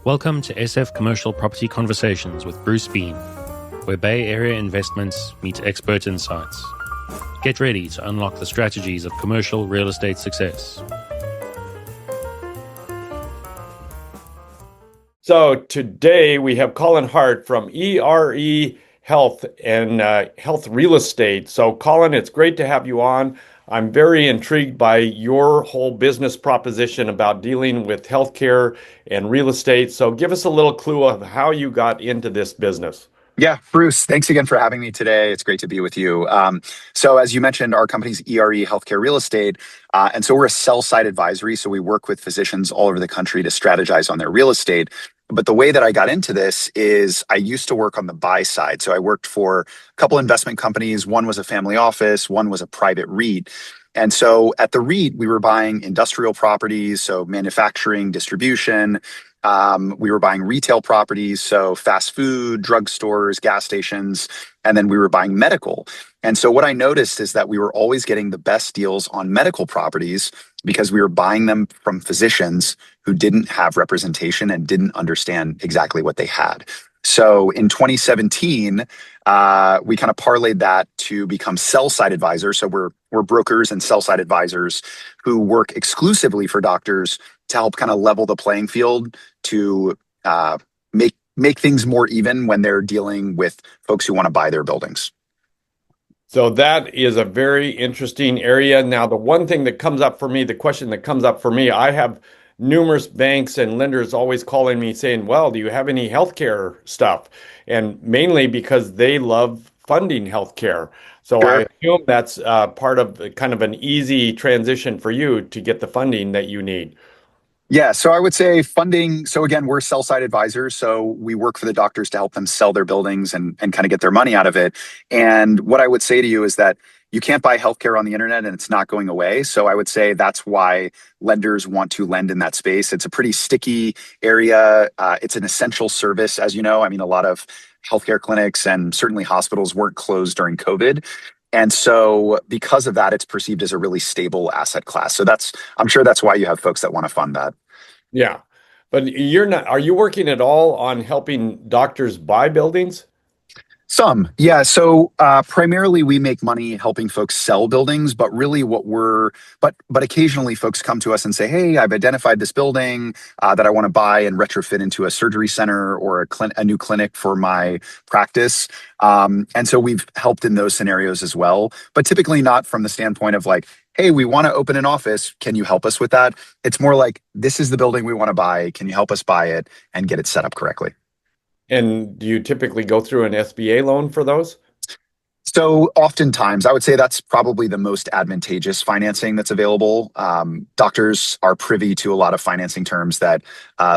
Welcome to SF Commercial Property Conversations with Bruce Bean, where Bay Area investments meet expert insights. Get ready to unlock the strategies of commercial real estate success. So today we have Colin Hart from ERE Health and Health Real Estate. So Colin, it's great to have you on. I'm very intrigued by your whole business proposition about dealing with healthcare and real estate. So give us a little clue of how you got into this business. Yeah, Bruce, thanks again for having me today. It's great to be with you. So as you mentioned, our company's ERE Healthcare Real Estate. And so we're a sell-side advisory. So we work with physicians all over the country to strategize on their real estate. But the way that I got into this is I used to work on the buy side. So I worked for a couple investment companies. One was a family office, one was a private REIT. And so at the REIT, we were buying industrial properties, so manufacturing, distribution. We were buying retail properties, so fast food, drugstores, gas stations, and then we were buying medical. And so what I noticed is that we were always getting the best deals on medical properties because we were buying them from physicians who didn't have representation and didn't understand exactly what they had. So in 2017, we kind of parlayed that to become sell-side advisors. So we're brokers and sell-side advisors who work exclusively for doctors to help kind of level the playing field to make things more even when they're dealing with folks who want to buy their buildings. So that is a very interesting area. Now, the one thing that comes up for me, the question that comes up for me, I have numerous banks and lenders always calling me saying, well, do you have any healthcare stuff? And mainly because they love funding healthcare. So Sure. I assume that's part of kind of an easy transition for you to get the funding that you need. Yeah, so I would say funding. So again, we're sell-side advisors. So we work for the doctors to help them sell their buildings and kind of get their money out of it. And what I would say to you is that you can't buy healthcare on the internet and it's not going away. So I would say that's why lenders want to lend in that space. It's a pretty sticky area. It's an essential service, as you know. I mean, a lot of healthcare clinics and certainly hospitals weren't closed during COVID. And so because of that, it's perceived as a really stable asset class. So I'm sure that's why you have folks that want to fund that. Yeah. But are you working at all on helping doctors buy buildings? Some, yeah. So primarily we make money helping folks sell buildings, but really but occasionally folks come to us and say, hey, I've identified this building that I want to buy and retrofit into a surgery center or a new clinic for my practice. And so we've helped in those scenarios as well, but typically not from the standpoint of like, hey, we want to open an office. Can you help us with that? It's more like, this is the building we want to buy. Can you help us buy it and get it set up correctly? And do you typically go through an SBA loan for those? So oftentimes, I would say that's probably the most advantageous financing that's available. Doctors are privy to a lot of financing terms that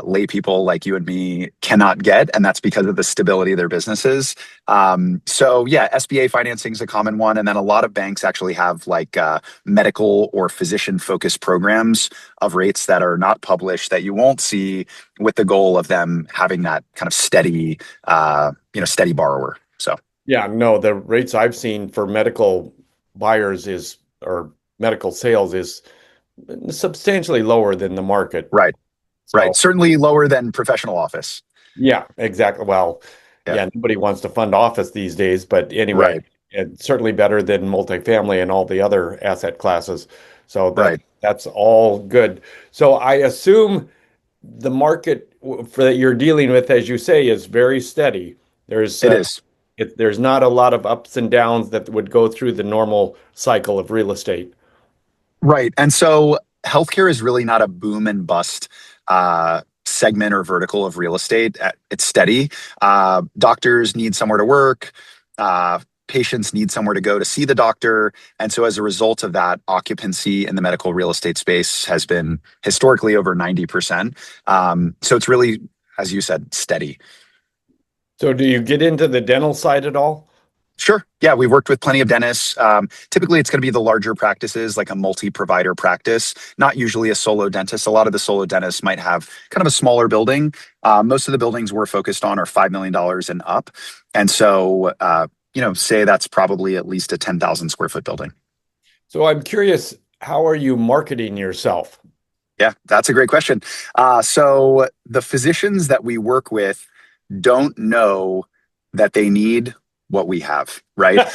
lay people like you and me cannot get, and that's because of the stability of their businesses. So yeah, SBA financing is a common one, and then a lot of banks actually have like medical or physician-focused programs of rates that are not published that you won't see, with the goal of them having that kind of steady borrower. So. Yeah, no, the rates I've seen for medical buyers or medical sales is substantially lower than the market. Right. So, Right. Certainly lower than professional office. yeah, exactly. Well, yeah, nobody wants to fund office these days, but anyway, Right. it's certainly better than multifamily and all the other asset classes. So Right. that's all good. So I assume the market that you're dealing with, as you say, is very steady. There's It is. there's not a lot of ups and downs that would go through the normal cycle of real estate. Right. And so healthcare is really not a boom and bust segment or vertical of real estate. It's steady. Doctors need somewhere to work. Patients need somewhere to go to see the doctor. And so as a result of that, occupancy in the medical real estate space has been historically over 90%. So it's really, as you said, steady. So do you get into the dental side at all? Sure. Yeah, we've worked with plenty of dentists. Typically, it's going to be the larger practices, like a multi-provider practice, not usually a solo dentist. A lot of the solo dentists might have kind of a smaller building. Most of the buildings we're focused on are $5 million and up. And so, say that's probably at least a 10,000 square foot building. So I'm curious, how are you marketing yourself? Yeah, that's a great question. So the physicians that we work with don't know that they need what we have, right?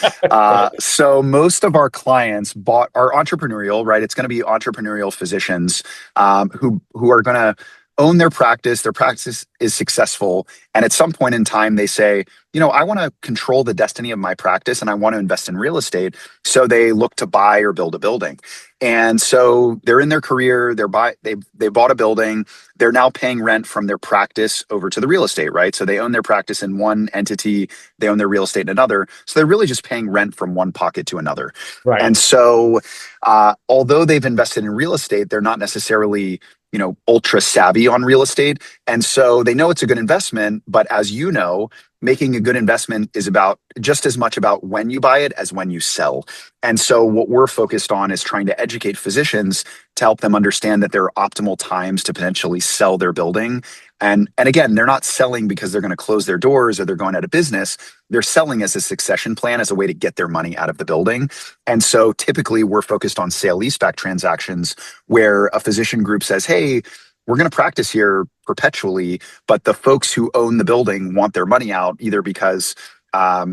So most of our clients are entrepreneurial, right? It's going to be entrepreneurial physicians who are going to own their practice. Their practice is successful, and at some point in time, they say, I want to control the destiny of my practice, and I want to invest in real estate. So they look to buy or build a building. And so they're in their career, they bought a building, they're now paying rent from their practice over to the real estate, right? So they own their practice in one entity, they own their real estate in another. So they're really just paying rent from one pocket to another. Right. And so although they've invested in real estate, they're not necessarily ultra savvy on real estate. And so they know it's a good investment, but as you know, making a good investment is about just as much about when you buy it as when you sell. And so what we're focused on is trying to educate physicians to help them understand that there are optimal times to potentially sell their building. And again, they're not selling because they're going to close their doors or they're going out of business. They're selling as a succession plan, as a way to get their money out of the building. And so typically we're focused on sale-leaseback transactions where a physician group says, hey, we're going to practice here perpetually, but the folks who own the building want their money out either because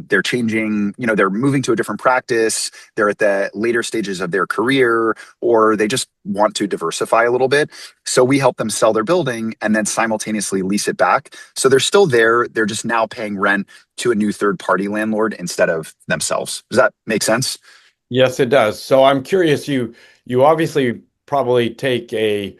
they're changing, they're moving to a different practice, they're at the later stages of their career, or they just want to diversify a little bit. So we help them sell their building and then simultaneously lease it back. So they're still there. They're just now paying rent to a new third-party landlord instead of themselves. Does that make sense? Yes, it does. So I'm curious, you obviously probably take a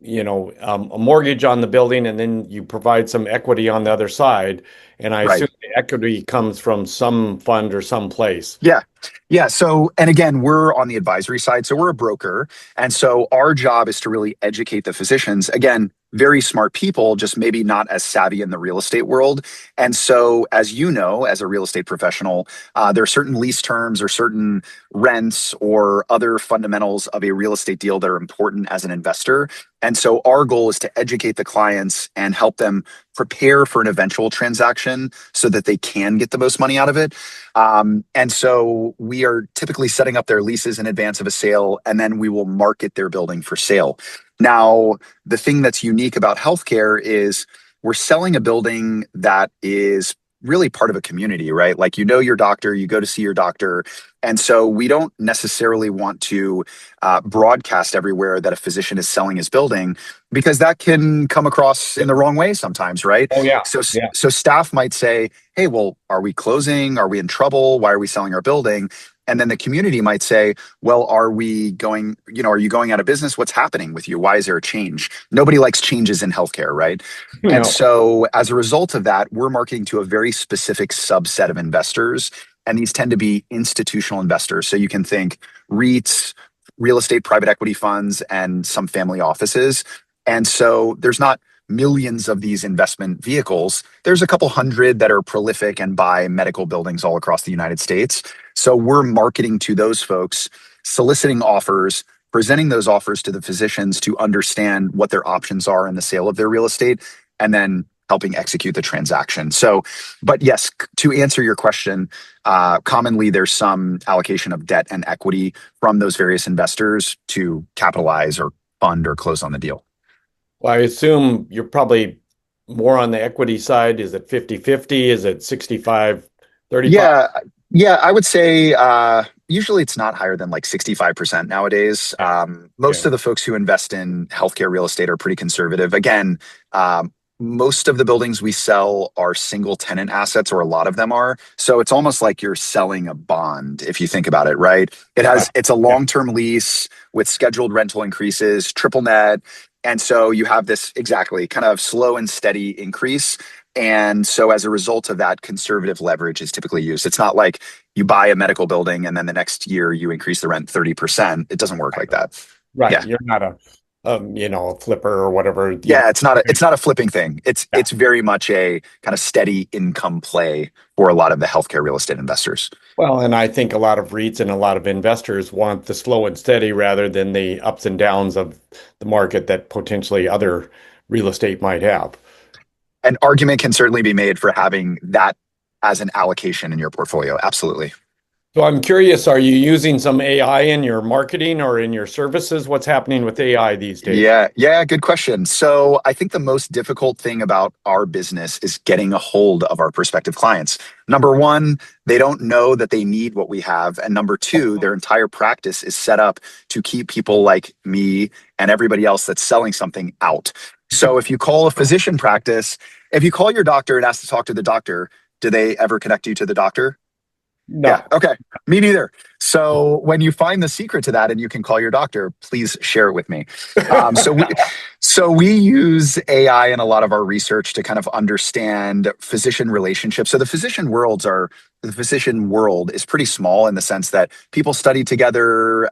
mortgage on the building, and then you provide some equity on the other side. And I Right. assume the equity comes from some fund or some place. Yeah. Yeah. So, and again, we're on the advisory side. So we're a broker. And so our job is to really educate the physicians. Again, very smart people, just maybe not as savvy in the real estate world. And so, as you know, as a real estate professional, there are certain lease terms or certain rents or other fundamentals of a real estate deal that are important as an investor. And so our goal is to educate the clients and help them prepare for an eventual transaction so that they can get the most money out of it. And so we are typically setting up their leases in advance of a sale, and then we will market their building for sale. Now, the thing that's unique about healthcare is we're selling a building that is really part of a community, right? Like, your doctor, you go to see your doctor. And so we don't necessarily want to broadcast everywhere that a physician is selling his building, because that can come across in the wrong way sometimes, right? Oh, yeah. So, Yeah. so staff might say, hey, well, are we closing? Are we in trouble? Why are we selling our building? And then the community might say, well, are you going out of business? What's happening with you? Why is there a change? Nobody likes changes in healthcare, right? And No. so as a result of that, we're marketing to a very specific subset of investors. And these tend to be institutional investors. So you can think REITs, real estate private equity funds, and some family offices. And so there's not millions of these investment vehicles. There's a couple hundred that are prolific and buy medical buildings all across the United States. So we're marketing to those folks, soliciting offers, presenting those offers to the physicians to understand what their options are in the sale of their real estate, and then helping execute the transaction. So, but yes, to answer your question, commonly there's some allocation of debt and equity from those various investors to capitalize or fund or close on the deal. Well, I assume you're probably more on the equity side. Is it 50-50? Is it 65-35? Yeah, I would say usually it's not higher than like 65% nowadays. Most Yeah. of the folks who invest in healthcare real estate are pretty conservative. Again, most of the buildings we sell are single tenant assets, or a lot of them are. So it's almost like you're selling a bond if you think about it, right? Right. It's a Yeah. long-term lease with scheduled rental increases, triple net. And so you have this exactly kind of slow and steady increase. And so as a result of that, conservative leverage is typically used. It's not like you buy a medical building and then the next year you increase the rent 30%. It doesn't work like that. Right. Yeah. You're not a flipper or whatever. Yeah, it's not a flipping thing. Yeah. It's very much a kind of steady income play for a lot of the healthcare real estate investors. Well, and I think a lot of REITs and a lot of investors want the slow and steady rather than the ups and downs of the market that potentially other real estate might have. An argument can certainly be made for having that as an allocation in your portfolio. Absolutely. So I'm curious, are you using some AI in your marketing or in your services? What's happening with AI these days? Yeah, good question. So I think the most difficult thing about our business is getting a hold of our prospective clients. Number one, they don't know that they need what we have. And number two, their entire practice is set up to keep people like me and everybody else that's selling something out. So if you call a physician practice, if you call your doctor and ask to talk to the doctor, do they ever connect you to the doctor? Yeah. No. Okay. Me neither. So when you find the secret to that and you can call your doctor, please share it with me. Um, so we, so we use AI in a lot of our research to kind of understand physician relationships. So the physician world is pretty small in the sense that people study together,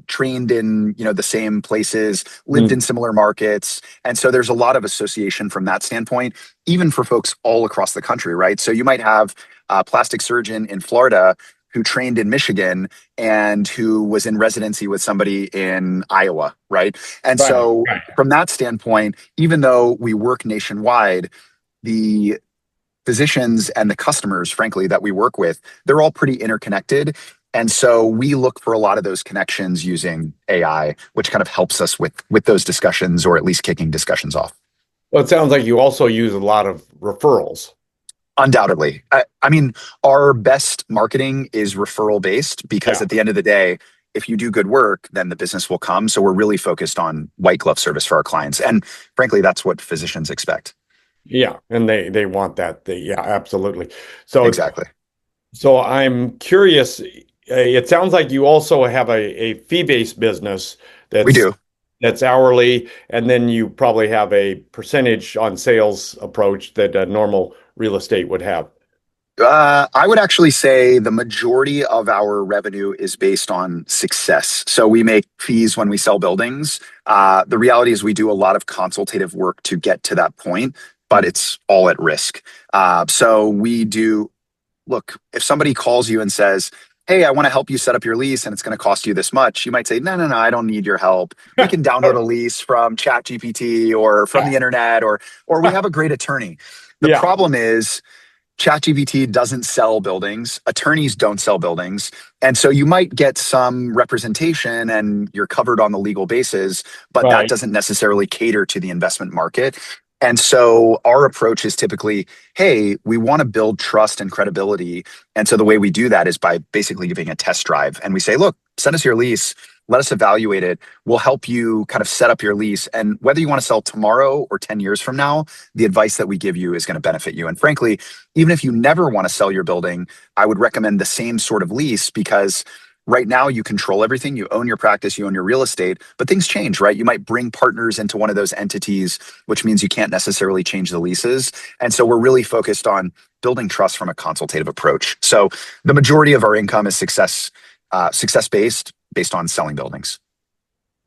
trained in, the same places, lived in similar markets. And so there's a lot of association from that standpoint, even for folks all across the country, right? So you might have a plastic surgeon in Florida who trained in Michigan and who was in residency with somebody in Iowa, right? And Right. so from that standpoint, even though we work nationwide, the physicians and the customers, frankly, that we work with, they're all pretty interconnected. And so we look for a lot of those connections using AI, which kind of helps us with those discussions, or at least kicking discussions off. Well, it sounds like you also use a lot of referrals. Undoubtedly. I mean, our best marketing is referral based because Yeah. at the end of the day, if you do good work, then the business will come. So we're really focused on white glove service for our clients. And frankly, that's what physicians expect. Yeah. And they want that. Yeah, absolutely. So Exactly. so I'm curious, it sounds like you also have a fee-based business We that's do. that's hourly, and then you probably have a percentage on sales approach that a normal real estate would have. I would actually say the majority of our revenue is based on success. So we make fees when we sell buildings. The reality is we do a lot of consultative work to get to that point, but it's all at risk. So we do look, if somebody calls you and says, "Hey, I want to help you set up your lease and it's going to cost you this much," you might say, No, I don't need your help. We can download a lease from ChatGPT or from the internet, or we have a great attorney." The Yeah. problem is ChatGPT doesn't sell buildings. Attorneys don't sell buildings. And so you might get some representation and you're covered on the legal basis, but that Right. doesn't necessarily cater to the investment market. And so our approach is typically, hey, we want to build trust and credibility. And so the way we do that is by basically giving a test drive. And we say, look, send us your lease. Let us evaluate it. We'll help you kind of set up your lease. And whether you want to sell tomorrow or 10 years from now, the advice that we give you is going to benefit you. And frankly, even if you never want to sell your building, I would recommend the same sort of lease because right now you control everything. You own your practice, you own your real estate, but things change, right? You might bring partners into one of those entities, which means you can't necessarily change the leases. And so we're really focused on building trust from a consultative approach. So the majority of our income is success based on selling buildings.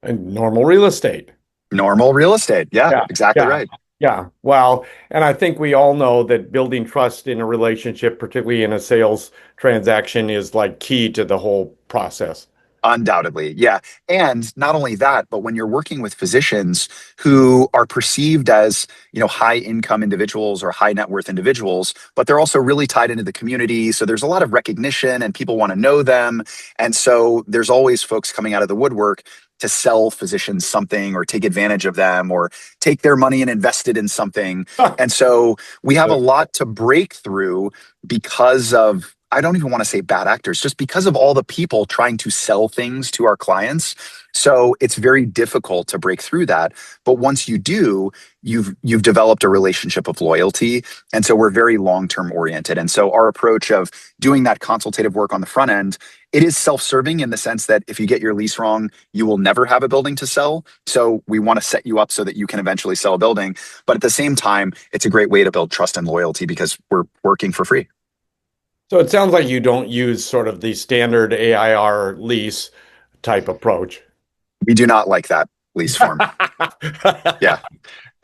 And normal real estate. Normal real estate. Yeah, Yeah. exactly Yeah. right. Yeah. Well, and I think we all know that building trust in a relationship, particularly in a sales transaction, is like key to the whole process. Undoubtedly. Yeah. And not only that, but when you're working with physicians who are perceived as, high income individuals or high net worth individuals, but they're also really tied into the community. So there's a lot of recognition and people want to know them. And so there's always folks coming out of the woodwork to sell physicians something or take advantage of them or take their money and invest it in something. And so we have a lot to break through because of, I don't even want to say bad actors, just because of all the people trying to sell things to our clients. So it's very difficult to break through that. But once you do, you've developed a relationship of loyalty. And so we're very long-term oriented. And so our approach of doing that consultative work on the front end, it is self-serving in the sense that if you get your lease wrong, you will never have a building to sell. So we want to set you up so that you can eventually sell a building. But at the same time, it's a great way to build trust and loyalty because we're working for free. So it sounds like you don't use sort of the standard AIR lease type approach. We do not like that lease form. Yeah.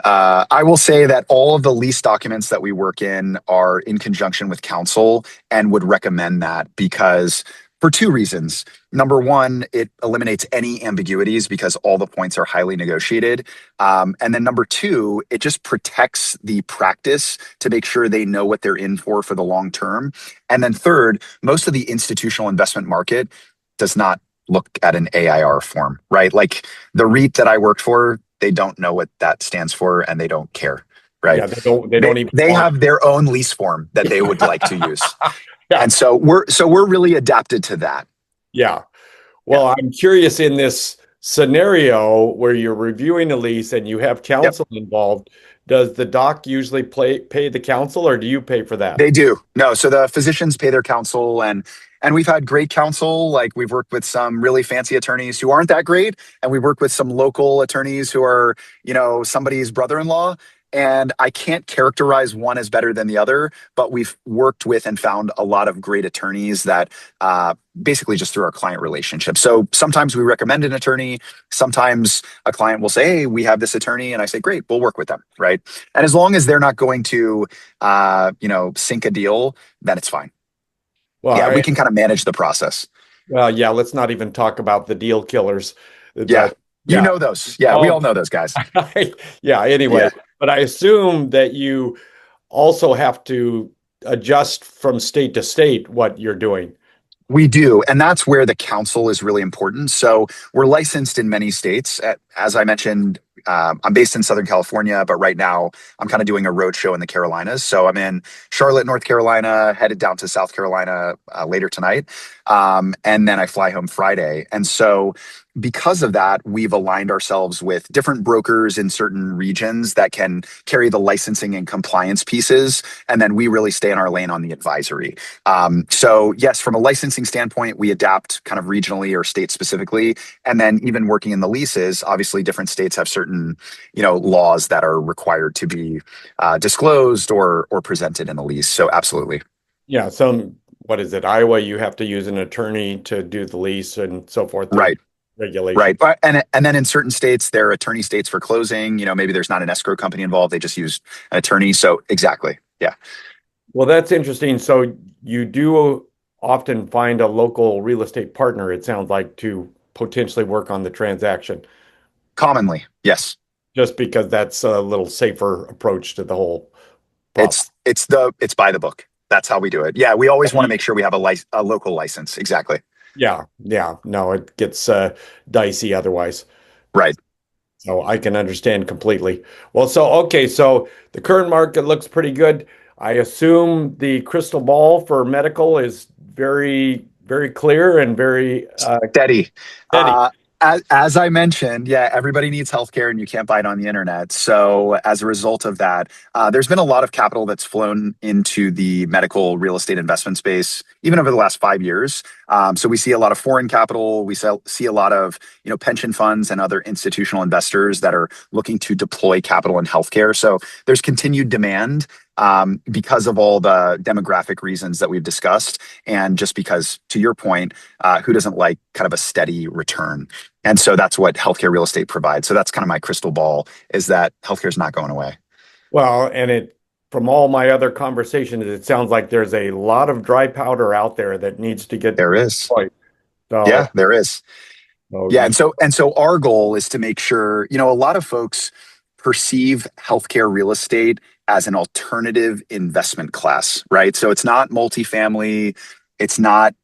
I will say that all of the lease documents that we work in are in conjunction with counsel and would recommend that because For two reasons. Number one, it eliminates any ambiguities because all the points are highly negotiated. And then number two, it just protects the practice to make sure they know what they're in for the long term. And then third, most of the institutional investment market does not look at an AIR form, right? Like the REIT that I worked for, they don't know what that stands for and they don't care, right? Yeah, they don't even They want. have their own lease form that they would like to use. Yeah. And so we're really adapted to that. Yeah. Yeah. Well, I'm curious in this scenario where you're reviewing a lease and you have Yep. counsel involved, does the doc usually pay the counsel or do you pay for that? They do. No, so the physicians pay their counsel and we've had great counsel. Like we've worked with some really fancy attorneys who aren't that great, and we work with some local attorneys who are, somebody's brother-in-law. And I can't characterize one as better than the other, but we've worked with and found a lot of great attorneys that basically just through our client relationship. So sometimes we recommend an attorney. Sometimes a client will say, "Hey, we have this attorney," and I say, "Great, we'll work with them." Right. And as long as they're not going to, sink a deal, then it's fine. Well, Yeah, we can kind of manage the process. well, yeah, let's not even talk about the deal killers. Yeah. But You yeah. know those. Yeah, we all know those guys. Yeah, anyway, Yeah. but I assume that you also have to adjust from state to state what you're doing. We do. And that's where the council is really important. So we're licensed in many states. As I mentioned, I'm based in Southern California, but right now I'm kind of doing a road show in the Carolinas. So I'm in Charlotte, North Carolina, headed down to South Carolina later tonight. And then I fly home Friday. And so because of that, we've aligned ourselves with different brokers in certain regions that can carry the licensing and compliance pieces. And then we really stay in our lane on the advisory. So yes, from a licensing standpoint, we adapt kind of regionally or state specifically. And then even working in the leases, obviously different states have certain, laws that are required to be disclosed or presented in the lease. So absolutely. Yeah, what is it, Iowa, you have to use an attorney to do the lease and so forth. Right. Regulation. Right. And then in certain states, there are attorney states for closing. Maybe there's not an escrow company involved. They just use an attorney. So exactly. Yeah. Well, that's interesting. So you do often find a local real estate partner, it sounds like, to potentially work on the transaction, Commonly. Yes. just because that's a little safer approach to the whole problem. It's by the book. That's how we do it. Yeah. We always want to make sure we have a local license. Exactly. Yeah. No, it gets dicey otherwise. Right. So I can understand completely. Well, okay, so the current market looks pretty good. I assume the crystal ball for medical is very, very clear and very Steady. steady. As I mentioned, yeah, everybody needs healthcare and you can't buy it on the internet. So as a result of that, there's been a lot of capital that's flown into the medical real estate investment space, even over the last 5 years. So we see a lot of foreign capital. We see a lot of pension funds and other institutional investors that are looking to deploy capital in healthcare. So there's continued demand because of all the demographic reasons that we've discussed. And just because, to your point, who doesn't like kind of a steady return? And so that's what healthcare real estate provides. So that's kind of my crystal ball, is that healthcare is not going away. Well, and from all my other conversations, it sounds like there's a lot of dry powder out there that needs to get There is. deployed. So, Yeah, there is. so Yeah. And so our goal is to make sure, a lot of folks perceive healthcare real estate as an alternative investment class, right? So it's not multifamily, it's not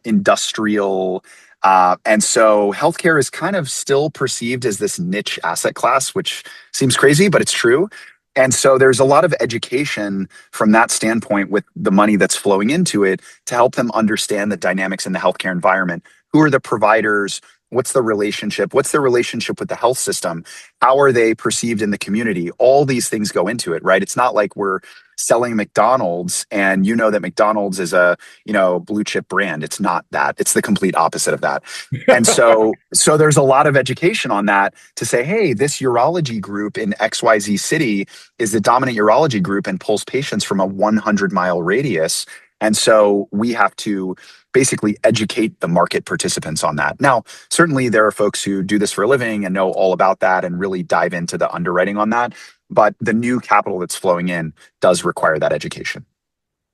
industrial. And so healthcare is kind of still perceived as this niche asset class, which seems crazy, but it's true. And so there's a lot of education from that standpoint with the money that's flowing into it to help them understand the dynamics in the healthcare environment. Who are the providers? What's the relationship? What's the relationship with the health system? How are they perceived in the community? All these things go into it, right? It's not like we're selling McDonald's and that McDonald's is a, blue chip brand. It's not that. It's the complete opposite of that. And so there's a lot of education on that to say, hey, this urology group in XYZ city is the dominant urology group and pulls patients from a 100-mile radius. And so we have to basically educate the market participants on that. Now, certainly there are folks who do this for a living and know all about that and really dive into the underwriting on that. But the new capital that's flowing in does require that education.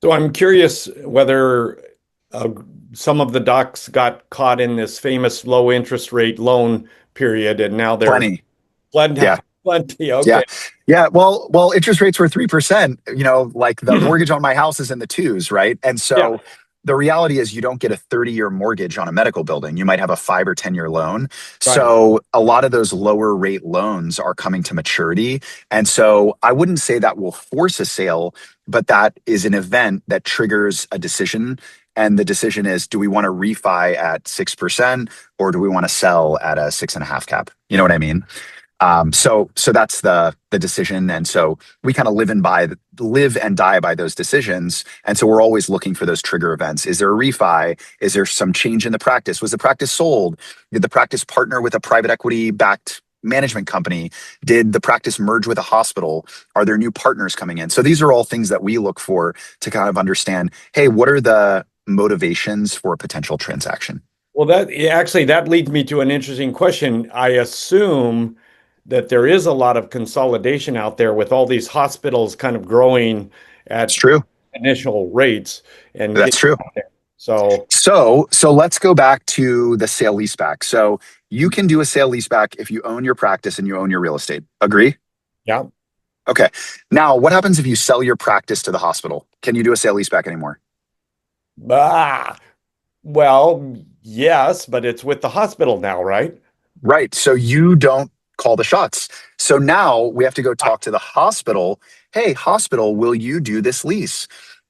I'm curious whether uh, some of the docs got caught in this famous low interest rate loan period, and now they're Plenty. plenty, Yeah. plenty. Yeah. Okay. Yeah. Well, interest rates were 3%. Like the mortgage on my house is in the twos, right? And Yeah. so the reality is you don't get a 30-year mortgage on a medical building. You might have a 5 or 10-year loan. Right. So a lot of those lower rate loans are coming to maturity. And so I wouldn't say that will force a sale, but that is an event that triggers a decision. And the decision is, do we want to refi at 6% or do we want to sell at a 6.5 cap? You know what I mean? So that's the decision, and so we kind of live and die by those decisions, and so we're always looking for those trigger events. Is there a refi? Is there some change in the practice? Was the practice sold? Did the practice partner with a private equity backed management company? Did the practice merge with a hospital? Are there new partners coming in? So these are all things that we look for to kind of understand. Hey, what are the motivations for a potential transaction? Well, that leads me to an interesting question. I assume that there is a lot of consolidation out there with all these hospitals kind of growing It's at true. initial rates and That's getting true. out there. So, So let's go back to the sale leaseback. So you can do a sale leaseback if you own your practice and you own your real estate. Agree? yeah. Okay. Now, what happens if you sell your practice to the hospital? Can you do a sale leaseback anymore? Ah, well, yes, but it's with the hospital now, right? Right. So you don't call the shots. So now we have to go talk to the hospital. Hey, hospital, will you do this lease?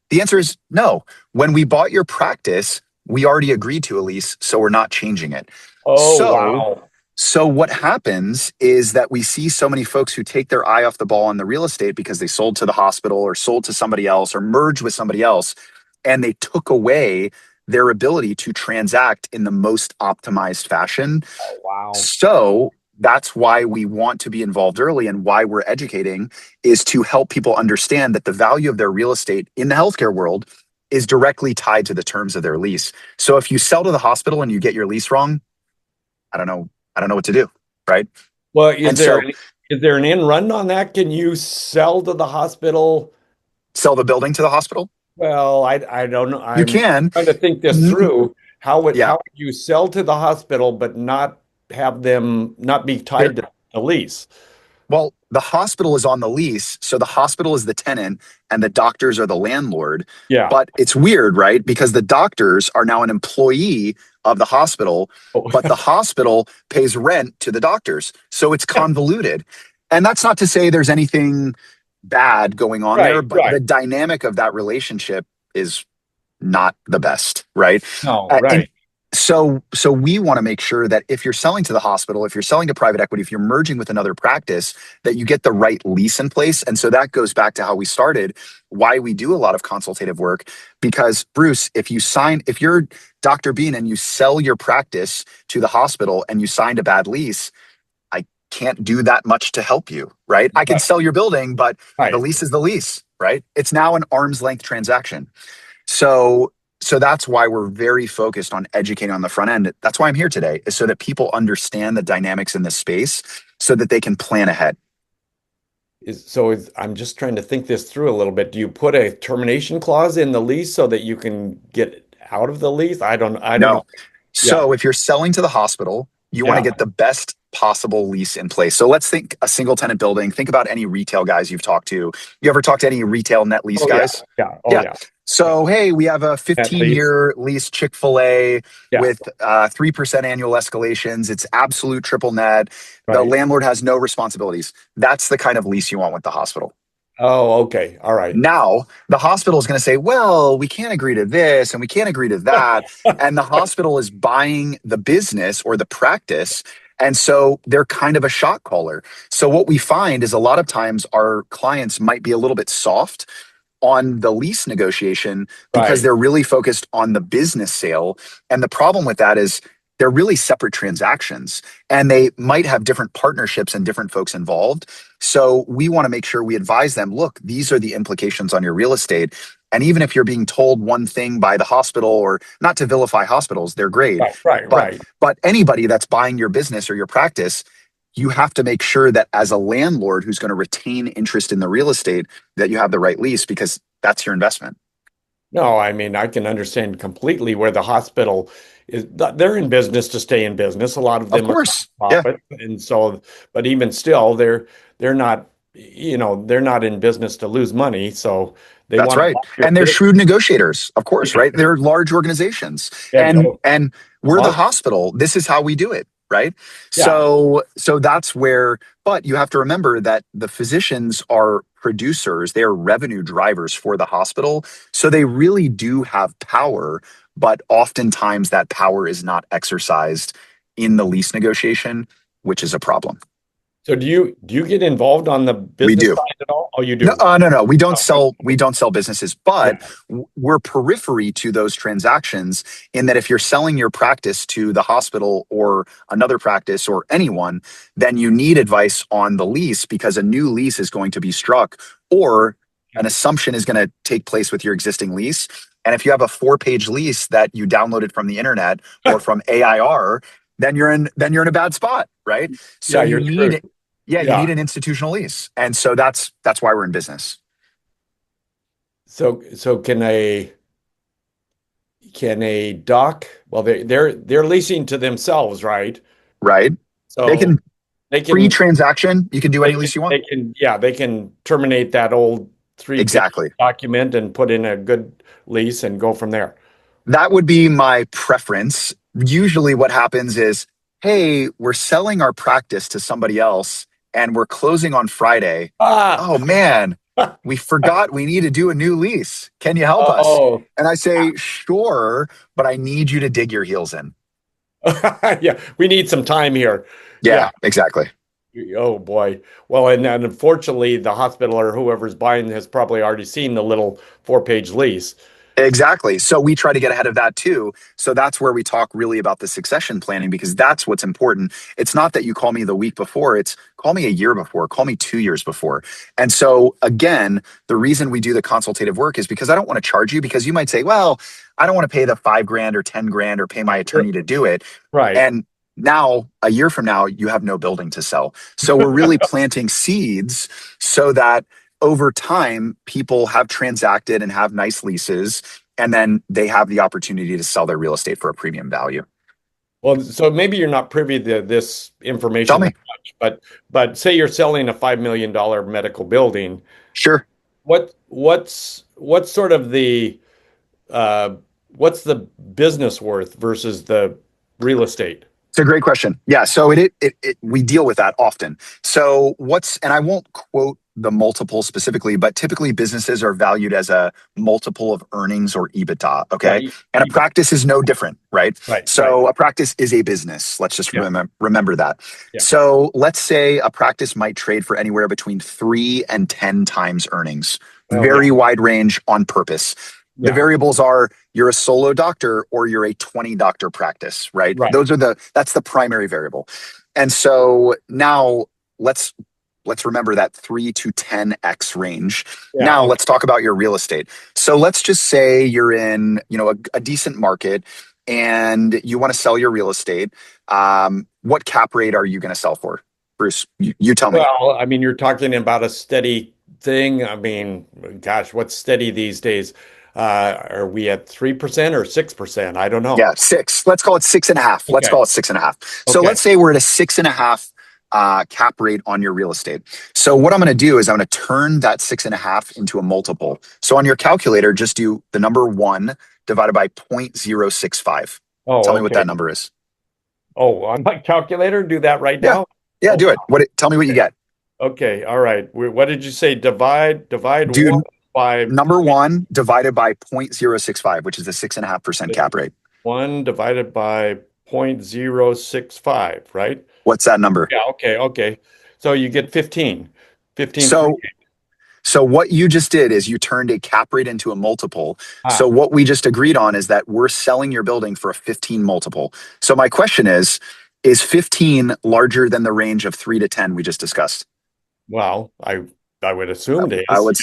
The answer is no. When we bought your practice, we already agreed to a lease, so we're not changing it. Oh, So wow. So what happens is that we see so many folks who take their eye off the ball on the real estate because they sold to the hospital or sold to somebody else or merged with somebody else, and they took away their ability to transact in the most optimized fashion. Oh, wow. So that's why we want to be involved early, and why we're educating is to help people understand that the value of their real estate in the healthcare world is directly tied to the terms of their lease. So if you sell to the hospital and you get your lease wrong, I don't know. I don't know what to do. Right. Well, And so is there an in run on that? Can you sell to the hospital? sell the building to the hospital. Well, I don't know. You I'm can. trying to think this Mm, through. Yeah. How would you sell to the hospital but not have them not be There, tied to the lease? well, the hospital is on the lease. So the hospital is the tenant and the doctors are the landlord. Yeah. But it's weird, right? Because the doctors are now an employee of the hospital, Oh, but the hospital pays rent to the doctors. So it's convoluted. And that's not to say there's anything bad going on there, right, but right. the dynamic of that relationship is not the best, right? No, And right. so we want to make sure that if you're selling to the hospital, if you're selling to private equity, if you're merging with another practice, that you get the right lease in place. And so that goes back to how we started, why we do a lot of consultative work. Because Bruce, if you're Dr. Bean and you sell your practice to the hospital and you signed a bad lease, I can't do that much to help you, right? I can Right, sell your building, but the right. lease is the lease, right? It's now an arm's length transaction. So so that's why we're very focused on educating on the front end. That's why I'm here today, is so that people understand the dynamics in this space so that they can plan ahead. I'm just trying to think this through a little bit. Do you put a termination clause in the lease so that you can get out of the lease? I don't know. No. Yeah. So if you're selling to the hospital, you want to Yeah. get the best possible lease in place. So let's think a single tenant building. Think about any retail guys you've talked to. You ever talk to any retail net lease Oh yeah. guys? Yeah. Oh Yeah. yeah. Yeah. So, hey, we have a At least. 15-year lease Chick-fil-A Yeah. with 3% annual escalations. It's absolute triple net. The Right. landlord has no responsibilities. That's the kind of lease you want with the hospital. Oh, okay. All right. Now, the hospital is going to say, well, we can't agree to this and we can't agree to that. And the hospital is buying the business or the practice. And so they're kind of a shot caller. So what we find is a lot of times our clients might be a little bit soft on the lease negotiation because Right. they're really focused on the business sale. And the problem with that is they're really separate transactions and they might have different partnerships and different folks involved. So we want to make sure we advise them, look, these are the implications on your real estate. And even if you're being told one thing by the hospital, or not to vilify hospitals, they're great, Right. Right. but Right. anybody that's buying your business or your practice, you have to make sure that as a landlord who's going to retain interest in the real estate, that you have the right lease because that's your investment. No, I mean, I can understand completely where the hospital is. They're in business to stay in business. A lot of Of them are course. Yeah, nonprofit, and so, but even still, they're not, they're not in business to lose money. So they that's want to right. help your And they're business. shrewd negotiators, of course, right? They're large organizations. And And we're the well, hospital. This is how we do it, right? yeah, So that's where, but you have to remember that the physicians are producers, they are revenue drivers for the hospital. So they really do have power, but oftentimes that power is not exercised in the lease negotiation, which is a problem. so do you get involved on the We business do. side at all? Oh, you No, do. no. We don't Oh, sell. We don't sell businesses, yeah. but we're periphery to those transactions. In that, if you're selling your practice to the hospital or another practice or anyone, then you need advice on the lease because a new lease is going to be struck, or an assumption is going to take place with your existing lease. And if you have a 4-page lease that you downloaded from the internet or from AIR, then you're in a bad spot, right? So Yeah, you you're screwed. need yeah, you Yeah. need an institutional lease. And so that's why we're in business. So can a doc, well, they're leasing to themselves, right? Right? They So can they can pre-transaction, you can do any lease you want. they can terminate that old 3-page Exactly. document and put in a good lease and go from there. That would be my preference. Usually what happens is, hey, we're selling our practice to somebody else and we're closing on Friday. Ah, Oh man, we forgot we need to do a new lease. Can you help us? oh, And I say, sure, but I need you to dig your heels in. yeah, we need some time here. Yeah. Yeah, exactly. Oh boy. Well, and unfortunately, the hospital or whoever's buying has probably already seen the little 4-page lease. Exactly. So we try to get ahead of that too. So that's where we talk really about the succession planning because that's what's important. It's not that you call me the week before, it's call me a year before, call me 2 years before. And so again, the reason we do the consultative work is because I don't want to charge you because you might say, well, I don't want to pay the 5 grand or 10 grand or pay my attorney to do it. Right. And now, a year from now, you have no building to sell. So we're really planting seeds so that over time, people have transacted and have nice leases, and then they have the opportunity to sell their real estate for a premium value. Well, so maybe you're not privy to this Tell information me. that much, but say you're selling a $5 million medical building. Sure. What's sort of uh, what's the business worth versus the real estate? It's a great question. Yeah, so we deal with that often. So and I won't quote the multiple specifically, but typically businesses are valued as a multiple of earnings or EBITDA. Yeah, Okay, and a practice is no different, right? right. So a practice is a business. Let's just Yeah, remember that. yeah. So let's say a practice might trade for anywhere between 3 and 10 times earnings. Oh yeah, Very wide range on purpose. The yeah. variables are you're a solo doctor or you're a 20 doctor practice, right? Right. That's the primary variable. And so now let's remember that 3 to 10x range. Yeah. Now Okay. let's talk about your real estate. So let's just say you're in, a decent market and you want to sell your real estate. What cap rate are you going to sell for? Bruce, you tell me. Well, I mean, you're talking about a steady thing. I mean, gosh, what's steady these days? Are we at 3% or 6%? I don't know. Yeah, six. Let's call it 6.5. Let's Okay. call it 6.5. So Okay. let's say we're at a 6.5 cap rate on your real estate. So what I'm going to do is I'm going to turn that 6.5 into a multiple. So on your calculator, just do the number 1 divided by 0.065. Tell Oh, me what okay. that number is. Oh, on my calculator, do that right Yeah, now. yeah, Oh, do it. Tell me what you get. okay. All right. What did you say? Divide one Do by number 1 divided by 0.065, which is the 6.5% cap rate. 1 divided by 0.065, right? What's that number? Yeah. Okay. Okay. So you get 15. 15. So So what you just did is you turned a cap rate into a multiple. So Ah, what we just agreed on is that we're selling your building for a 15 multiple. So my question is 15 larger than the range of 3 to 10 we just discussed? well, I would assume it I is. would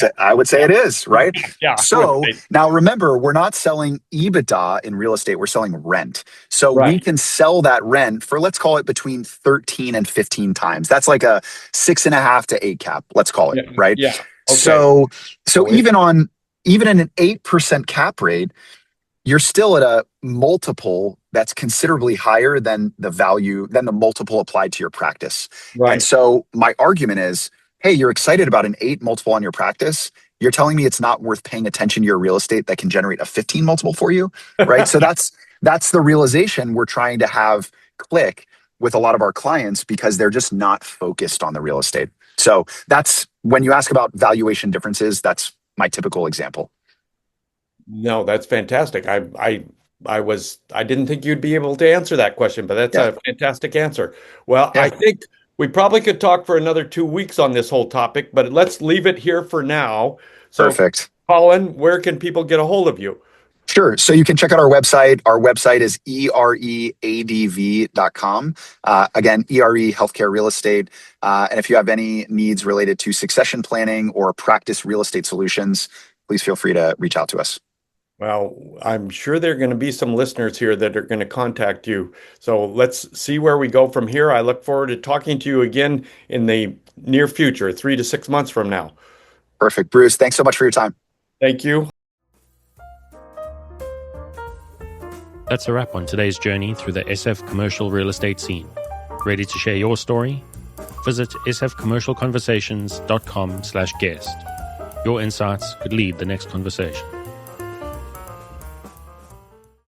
say it is, right? Yeah. So now remember, we're not selling EBITDA in real estate, we're selling rent. So we Right. can sell that rent for, let's call it between 13 and 15 times. That's like a 6.5 to 8 cap, let's call it, Yeah. right? Yeah. Okay. So So if even even in an 8% cap rate, you're still at a multiple that's considerably higher than the multiple applied to your practice. Right. And so my argument is, hey, you're excited about an 8 multiple on your practice. You're telling me it's not worth paying attention to your real estate that can generate a 15 multiple for you, right? So that's the realization we're trying to have click with a lot of our clients, because they're just not focused on the real estate. So that's when you ask about valuation differences, that's my typical example. No, that's fantastic. I didn't think you'd be able to answer that question, but that's a fantastic answer. Well, Yeah. I think we probably could talk for another 2 weeks on this whole topic, but let's leave it here for now. So, Perfect. Colin, where can people get a hold of you? Sure. So you can check out our website. Our website is ereadv.com. Again, ERE Healthcare Real Estate. And if you have any needs related to succession planning or practice real estate solutions, please feel free to reach out to us. Well, I'm sure there are going to be some listeners here that are going to contact you. So let's see where we go from here. I look forward to talking to you again in the near future, 3 to 6 months from now. Perfect. Bruce, thanks so much for your time. Thank you. That's a wrap on today's journey through the SF commercial real estate scene. Ready to share your story? Visit sfcommercialconversations.com/guest. Your insights could lead the next conversation.